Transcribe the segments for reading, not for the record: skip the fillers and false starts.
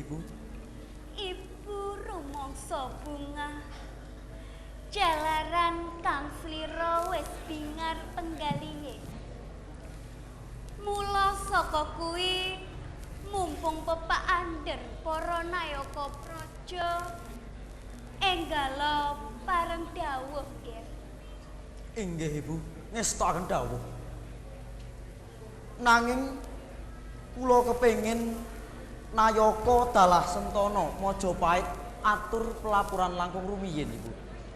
Ibu. Ibu rumangsa bunga. Jalaran kang slira wis bingar penggalinge. Mula saka kuwi mumpung pepak ander para nayaka praja enggala pareng dawuh nggih. Inggih Ibu, ngestakaken dawuh. Nanging kula kepengin nayaka dalah Sentana Majapahit atur pelapuran langkung rumiyin Ibu.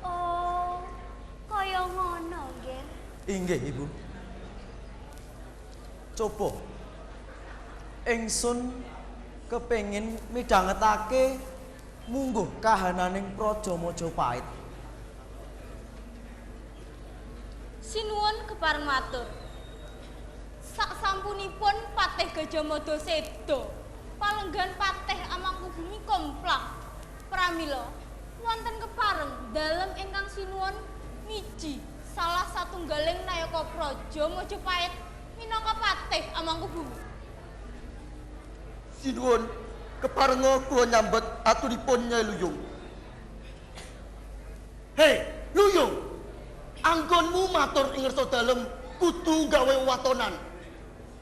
Oh, kaya ngono nggih. Inggih Ibu. Coba ingsun kepengin midhangetake mungguh kahananing Praja Majapahit. Sinuwun kepareng matur. Sak sampunipun Patih Gajamada seda, palenggan Patih Amangkubumi komplak. Pramila wonten kepareng dalem ingkang sinuwun miji salah satunggaling nayaka Praja Majapahit minangka Patih Amangkubumi. Sinuwun keparenga kula nyambet aturipun Nyai Luyung. Hei, Luyung. Anggonmu matur ing ngarsa dalem kudu gawe watonan.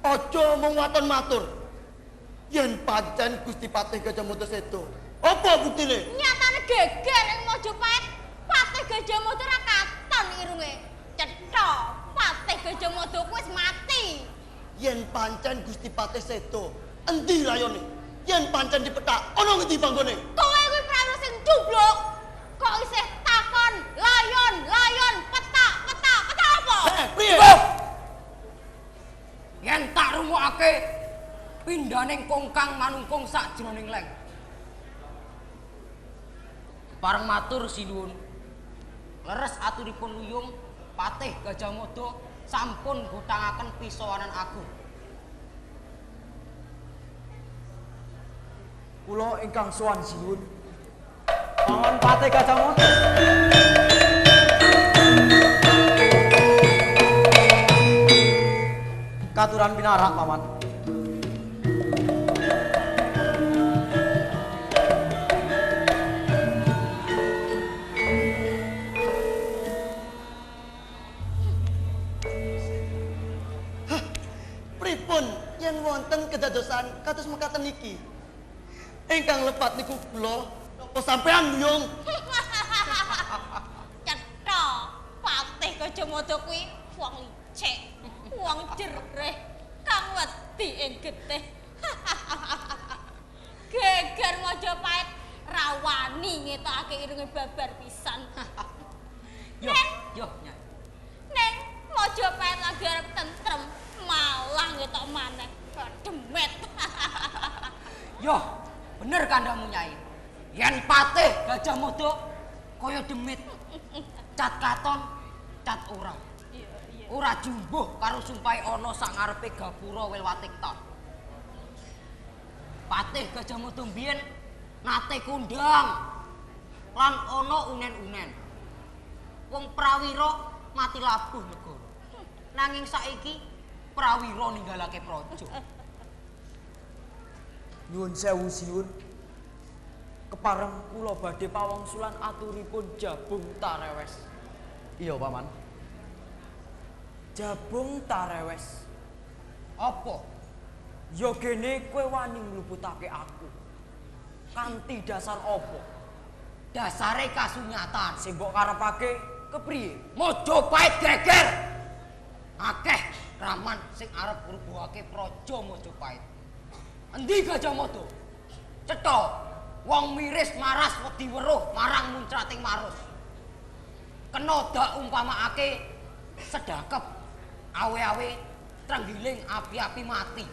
Aja mung waton matur. Yen pancen Gusti Patih Gajamada seda, apa buktine? Nyatane geger ing Majapahit Patih Gajamada ra katon irunge. Cetha, Patih Gajamada wis mati. Yen pancen Gusti Patih seda, endi layone? Yen pancen dipethak, ana ngendi panggone? Kowe kuwi prawira sing jubluk. Kok isih takon layon, petak apa? Priye? Yen tak rungokake pindhaning kongkang manungkung sakjroning leng. Pareng matur sinuwun. Leres aturipun Luyung Patih Gajamada sampun gothangaken pisowanan agung. Kula ingkang sowan sinuwun. Paman Patih Gajamada. Katuran pinarak paman. Pripun yen wonten kedadosan kados mekaten niki? Ingkang lepat niku kula napa sampean Luyung? Cetha, Patih Gajamada kuwi wong licik, wong jereh, kang wedi ing getih. Geger Majapahit rawani ngetokake irunge babar pisan. Yo, Nyai. Neng Majapahit lagi arep tentrem, malah ngetok maneh. Demet. Yo, bener kandhamu Nyai. Yen Patih Gajamada kaya demit. Cat katon, cat ora. Ora jumbuh karo sumpahe ana sak ngarepe gapura Wilwatikta. Patih Gajamada mbiyen nate kondhang lan ana unen-unen. Wong prawira mati labuh negara. Nanging saiki prawira ninggalake praja. Nyuwun sewu sinuwun. Kepareng kula badhe pawangsulan aturipun Jabung Tarewes. Iya, Paman. Jabung Tarewes. Apa? Ya gene kowe wani ngluputake aku. Kanthi dasar apa? Dasare kasunyatan. Sing mbok karepake kepriye? Majapahit geger. Akeh raman sing arep ngrubuhake praja Majapahit. Endi Gajamada? Cetha, wong miris maras wedi weruh marang muncrating marus. Kena dak umpamakake sedakep awe-awe trenggiling api-api mati.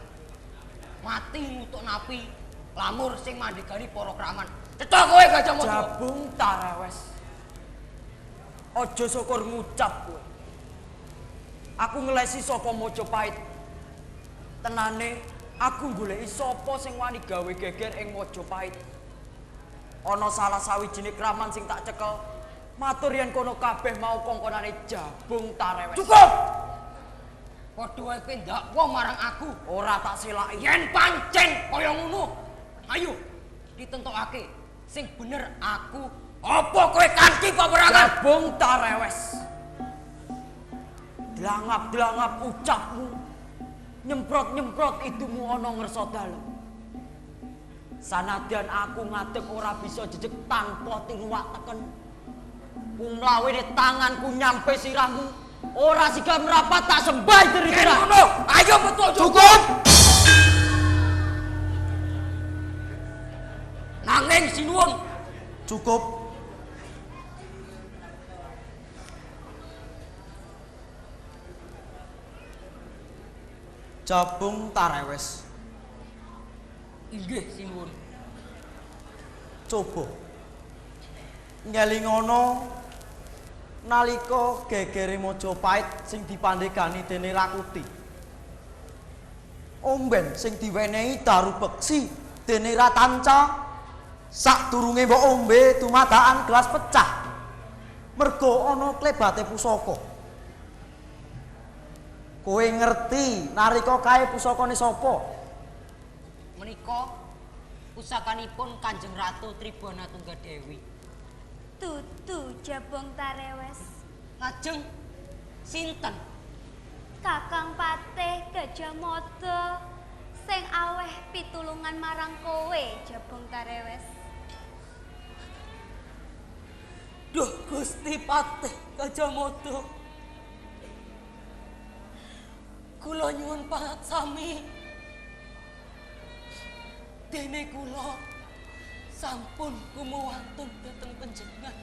Mati nutuk napi lamur sing mandhegani para kraman. Cetha kowe Gajamada. Jabung Tarewes. Aja syukur ngucap kowe. Aku ngelesi saka Majapahit. Tenane aku goleki sapa sing wani gawe geger ing Majapahit. Ana salah sawijine kraman sing tak cekel. Matur yen kono kabeh mau kongkonane Jabung Tarewes. Cukup. Padha wae kowe ndakwa marang aku. Ora tak silaki. Yen pancen kaya ngono, ayo ditentokake sing bener aku apa kowe kanthi peperangan Jabung tarewes. Delangap-delangap ucapmu, nyemprot-nyemprot idumu ana ngersa dalem. Sanadyan aku ngadeg ora bisa jejeg tanpa tinuwak teken. Kumlawene tanganku nyampe sirahmu, ora siga merapat tak sembah diri-diri. Ayo betul Cukup! Nanging sinuwun Cukup. Jabung tarewes. inggih sinuwun. Coba ngelingono nalika gegere Majapahit sing dipandhegani dene Rakuti. Omben sing diwenehi daru beksi dene Ratanca sadurunge mbok ombe dumadakan gelas pecah. Mergo ana klebate pusaka. Kowe ngerti nalika kae pusakane sapa? Menika pusakanipun Kanjeng Ratu Tribana Tunggadewi. Tutu Jabung tarewes. Lajeng sinten? Kakang Patih Gajah Mada sing aweh pitulungan marang kowe Jabung tarewes. Duh Gusti Patih Gajah Mada. Kula nyuwun pangaksami. Dene kula sampun kumuwantun dhateng panjenengan.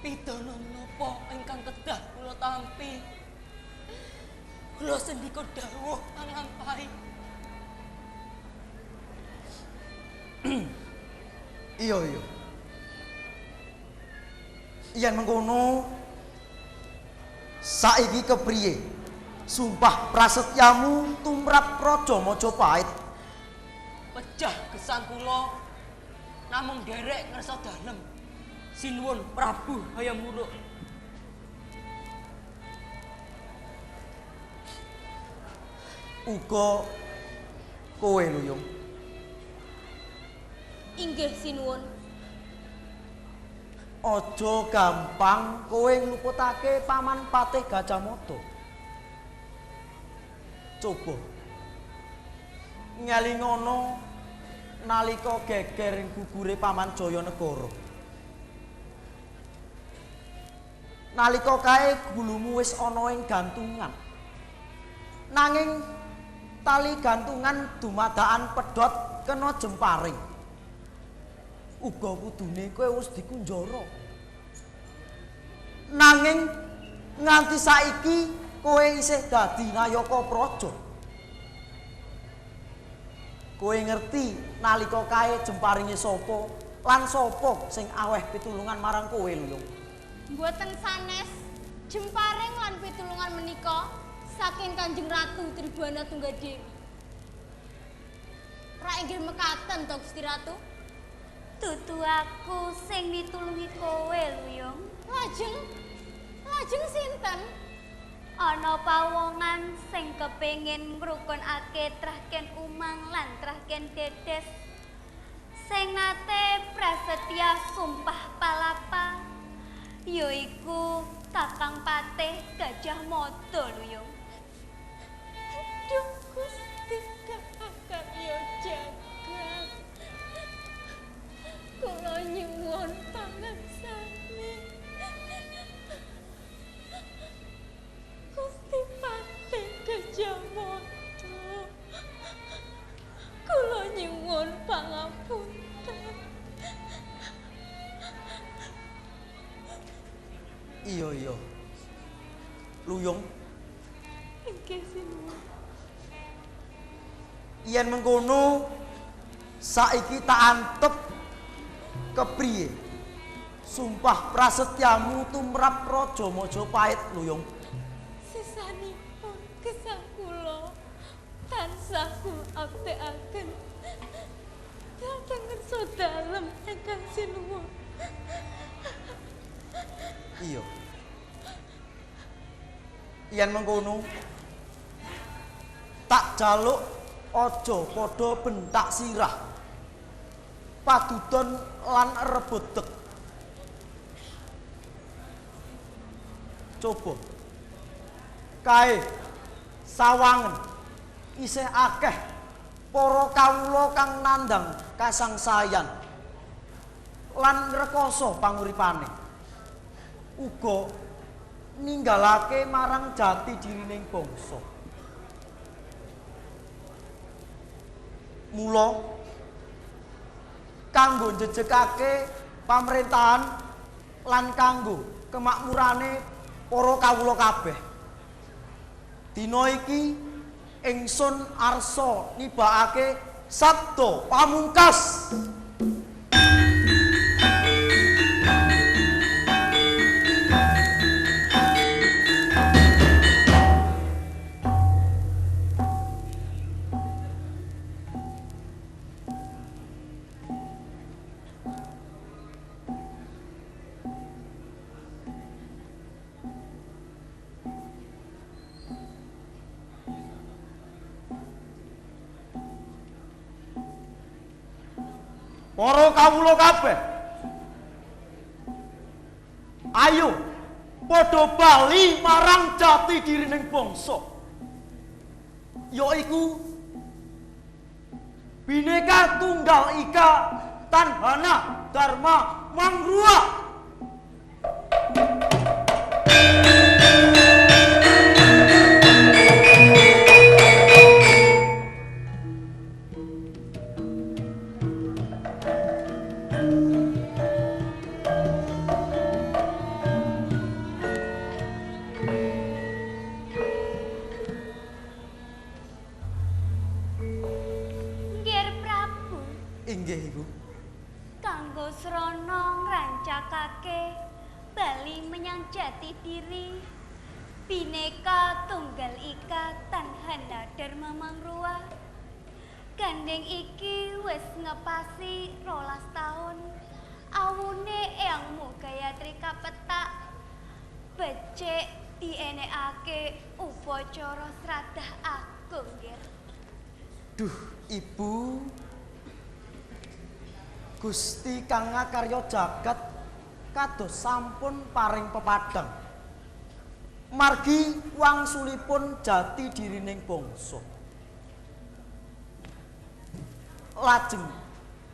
Pidana menapa ingkang kedah kula tampi. Kula sendika dawuh nglampahi. Iya. Yen mengkono saiki kepriye? Sumpah prasetyamu tumrap Raja Majapahit. Pejah gesang kula namung derek ngersa dalem. Sinuwun Prabu Hayam Wuruk. Uga kowe Luyung. Inggih sinuwun. Aja gampang kowe ngluputake Paman Patih Gajah Mada. Coba ngelingono nalika geger ing gugure Paman Jayanegara. Nalika kae gulumu wis ana ing gantungan. Nanging tali gantungan dumadakan pedhot kena jemparing. Uga kudune kowe wis dikunjara. Nanging nganti saiki kowe isih dadi nayaka praja. Kowe ngerti nalika kae jemparinge sapa lan sapa sing aweh pitulungan marang kowe Luyung? Mboten sanes jemparing lan pitulungan menika saking Kanjeng Ratu Tribana Tunggadewi. Ra inggih mekaten to Gusti Ratu? Tutu aku sing mitulungi kowe Luyung. Lajeng sinten? Ana pawongan sing kepengin ngrukunake Trahken Umang lan Trahken Dedes sing nate prasetya sumpah palapa yaiku Kakang Patih Gajah Mada Luyung. Duh Gusti Kakang ya jagat. Kula nyuwun pangaksami. Gusti Patih Gajah Mada. Kula nyuwun pangapunten. Iya. Luyung, Inggih sinuwun. yen mengkono saiki tak antep kepriye? Sumpah prasetyamu tumrap Raja Majapahit Luyung. Sisanipun gesang kula tansah kula aktekaken dhateng ngersa dalem ingkang sinuwun. Iya. Yen mengkono tak jaluk aja padha bentak sirah. Padudon lan rebut deg. Coba kae sawangen isih akeh para kawula kang nandhang kasangsayan lan ngrekoso panguripane. Uga ninggalake marang jati dirining bangsa. Mula kanggo njejegake pamerintahan lan kanggo kemakmurane para kawula kabeh. Dina iki ingsun arsa nibakake sabda pamungkas. Para kawula kabeh, ayo padha bali marang jati dirining bangsa, yaiku Bhinneka Tunggal Ika Tanhana Dharma Mangrua. Inggih, Ibu. Kanggo srana ngrancakake bali menyang jati diri Bhinneka Tunggal Ika Tanhana Dharma Mangrua. Gandeng iki wis ngepasi 12 taun. Awune Eyangmu Gayatri kapetak becik dienekake upacara sradah agung, nggih. Duh, Ibu. Gusti kang ngakarya jagat kados sampun paring pepadang. Margi wangsulipun jati dirining bangsa. Lajeng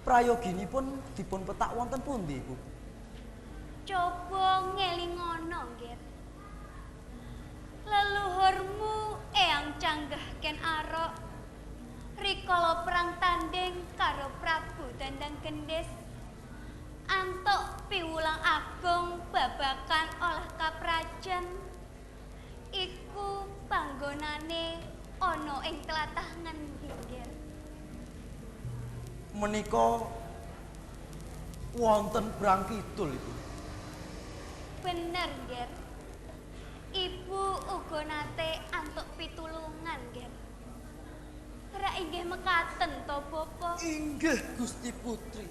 prayoginipun dipun petak wonten pundi, Ibu? Coba ngelingono, nggih. Leluhurmu Eyang Canggah Ken Arok rikala perang tanding karo Prabu Dandang Gendhis antuk piwulang agung babakan olah kaprajan. Iku panggonane ana ing tlatah ngendi, nggih? Menika wonten Brang Kidul, Ibu. Bener, nggih. Ibu uga nate antuk pitulungan, nggih. Rak inggih mekaten to, Bapak? Inggih, Gusti Putri.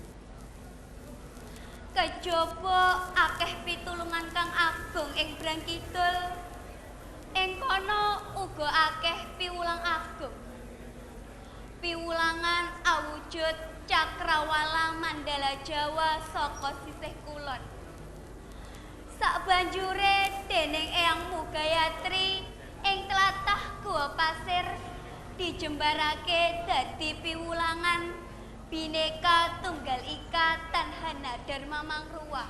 Kejaba akeh pitulungan kang agung ing Brang Kidul. Ing kono uga akeh piwulang agung. Piwulangan awujud cakrawala Mandala Jawa saka sisih kulon. Sabanjure dening Eyangmu Gayatri ing tlatah Gua Pasir dijembarake dadi piwulangan Bhinneka Tunggal Ika Tanhana Dharma Mangrua.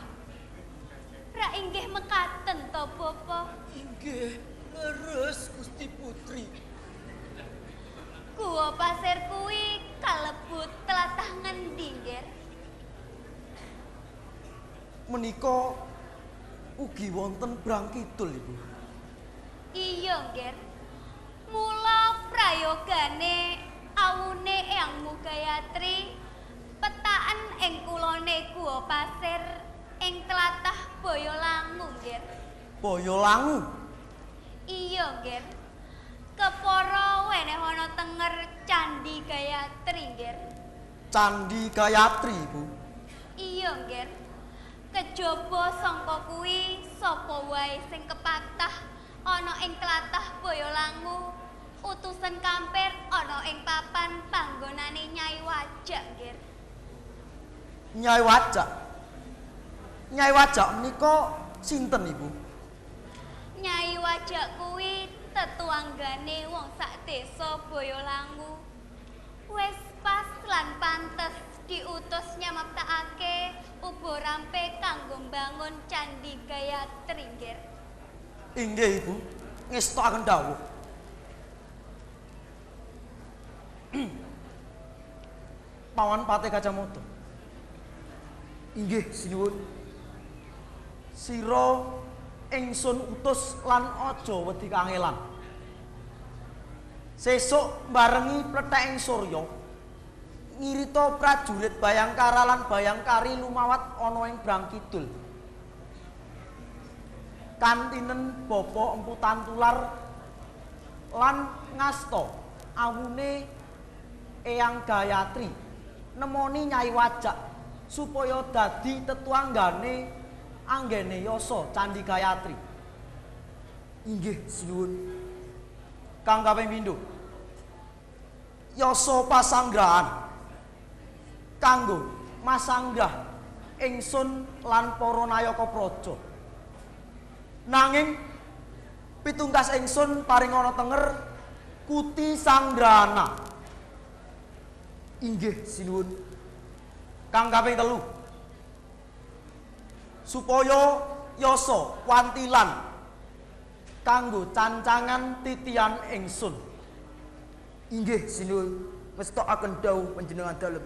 Ra inggih mekaten to, Bapak? Inggih, leres Gusti Putri. Gua Pasir kuwi kalebu tlatah ngendi, nggih? Menika ugi wonten Brang Kidul, Ibu. Iya, nggih. Mula prayogane awune Eyangmu Gayatri petaken ing kulone Gua Pasir ing tlatah Boyolangu, nggih. Boyolangu. Iya, nggih. Kepara wenehana tenger Candi Gayatri, nggih. Candi Gayatri, Ibu. Iya, nggih. Kejaba sangka kuwi sapa wae sing kepatah ana ing tlatah Boyolangu utusan kampir ana ing papan panggonane Nyai Wajak, Nggir. Nyai Wajak. Nyai Wajak menika sinten, Ibu? Nyai Wajak kuwi tetuanggane wong sak desa Boyolangu. Wis pas lan pantes diutus nyamaptakake ubo rampe kanggo mbangun Candi Gayatri, Nggir. Inggih, Ibu. Ngestakaken dawuh. Pawan Patih Kacamata. Inggih, sinuwun. Sira ingsun utus lan aja wedi kangelan. Sesuk barengi plethèking Surya ngirita prajurit Bayangkara lan Bayangkari lumawat ana ing Brang Kidul. Kantinen Bapa Empu Tantular lan ngasta awune Eyang Gayatri nemoni Nyai Wajak supaya dadi tetuanggane anggene yasa Candi Gayatri. Inggih sinuwun. Kang kaping pindho. Yasa pasanggrahan kanggo masanggrah ingsun lan para nayaka praja. Nanging pitungkas ingsun paring ana tenger kuti sanggrahana. Inggih sinuwun. Kang kaping telu. Supaya yasa wantilan kanggo cancangan titian ingsun. Inggih sinuwun. Ngestakaken dawuh panjenengan dalem.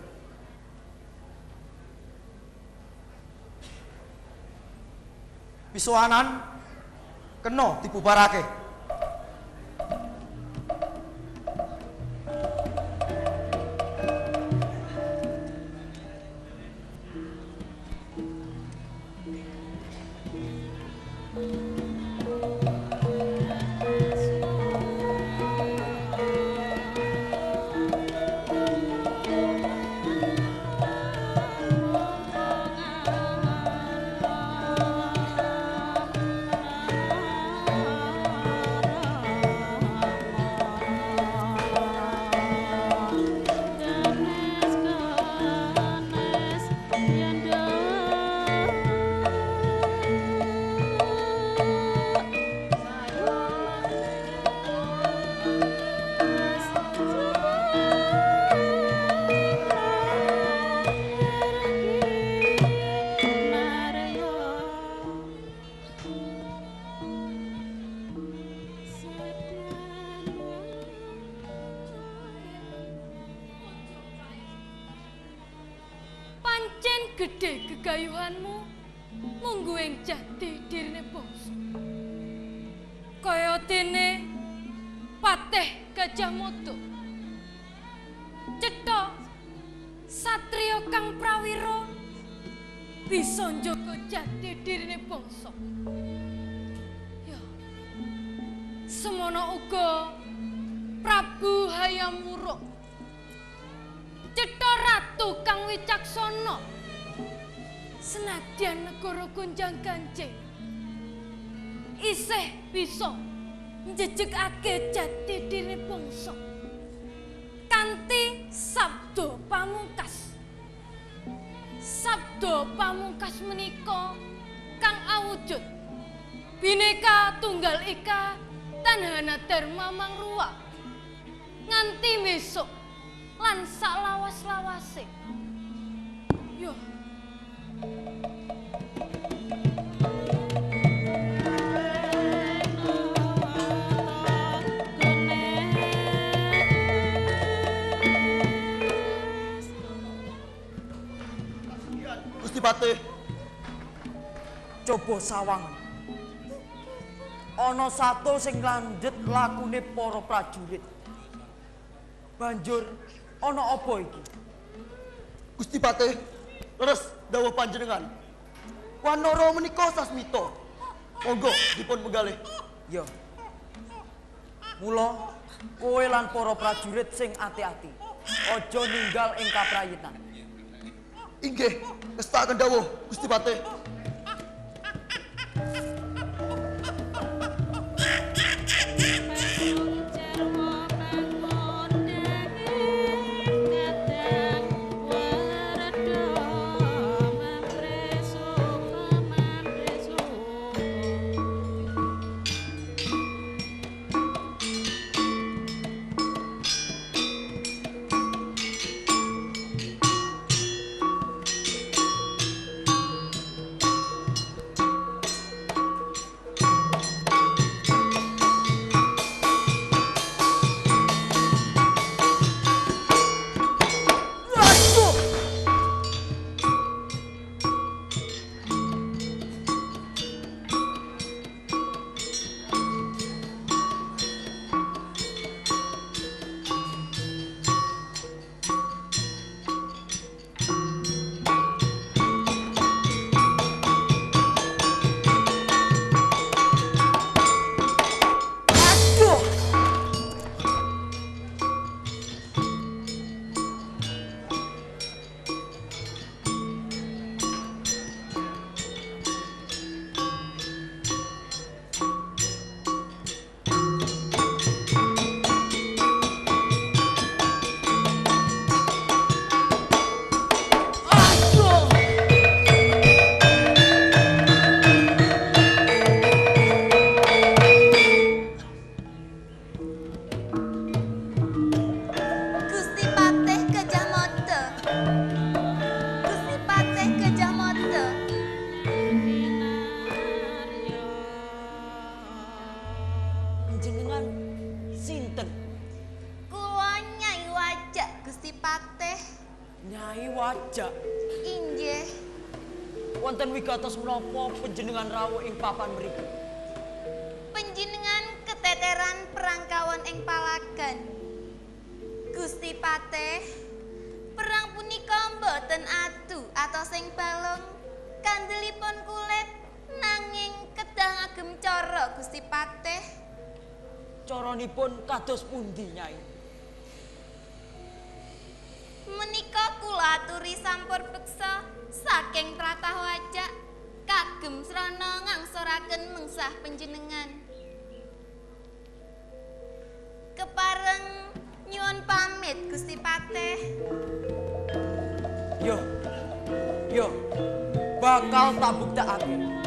Pisowanan kena dibubarake. Gedhe gegayuhanmu munggu ing jati dirine bangsa. Kaya dene Patih Gajah Mada. Cetha satriya kang prawira bisa njaga jati dirine bangsa. Ya. Semono uga Prabu Hayam Wuruk. Cetha ratu kang wicaksana. Senadyan negara gonjang ganjing isih bisa njejegake jati diri bangsa kanthi sabda pamungkas. Sabda pamungkas menika kang awujud Bhinneka Tunggal Ika Tanhana Dharma Mangruwa nganti besok lan saklawas-lawase. Yo Gusti Patih, coba sawangan. Ana sato sing landhet lakune para prajurit. Banjur ana apa iki? Gusti Patih, leres dawuh panjenengan. Wanara menika sasmita. Monggo dipun menggalih. Ya. Mula kowe lan para prajurit sing ati-ati. Aja ninggal ing kaprayitan. Inggih, ngestakaken dawuh Gusti Patih. Inggih. Wonten wigatos menapa panjenengan rawuh ing papan mriku? Panjenengan keteteran perangkawan ing palagan. Gusti Patih, perang punika mboten adu atos ing balung kandelipun kulit nanging kedah ngagem cara Gusti Patih. Caranipun kados pundi, Nyai? Menika kula aturi sampur beksa saking tlatah wajak kagem srana ngangsoraken mengsah panjenengan. Kepareng nyuwun pamit Gusti Patih. Yo, bakal tak buktekake.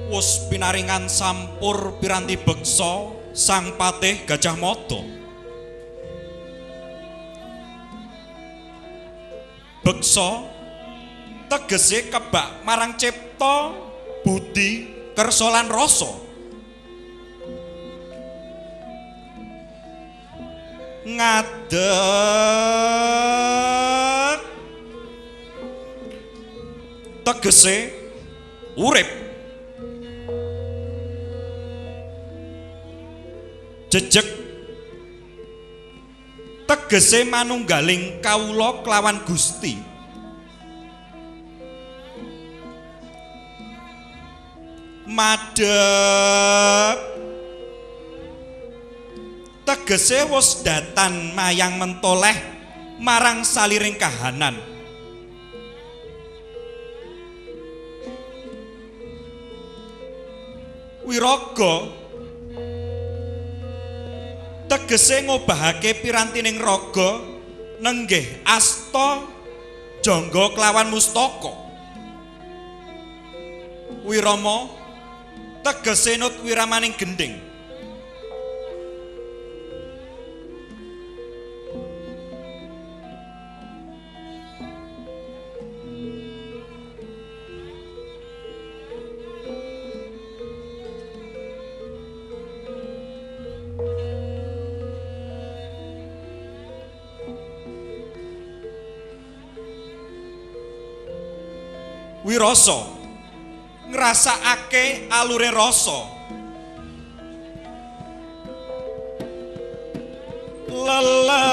Wus pinaringan sampur piranti beksa Sang Patih Gajah Mada. Beksa tegese kebak marang cipta, budi, kersa lan rasa. Ngadeg tegese urip. Jejeg tegese manunggaling kawula klawan Gusti. Madhep tegese wis datan mayang mentoleh marang saliring kahanan. Wiraga tegese ngobahake pirantining raga nenggih asta jangga klawan mustaka. Wirama tegese nut wiramaning gending. Wirasa ngrasakake alure rasa. Lelah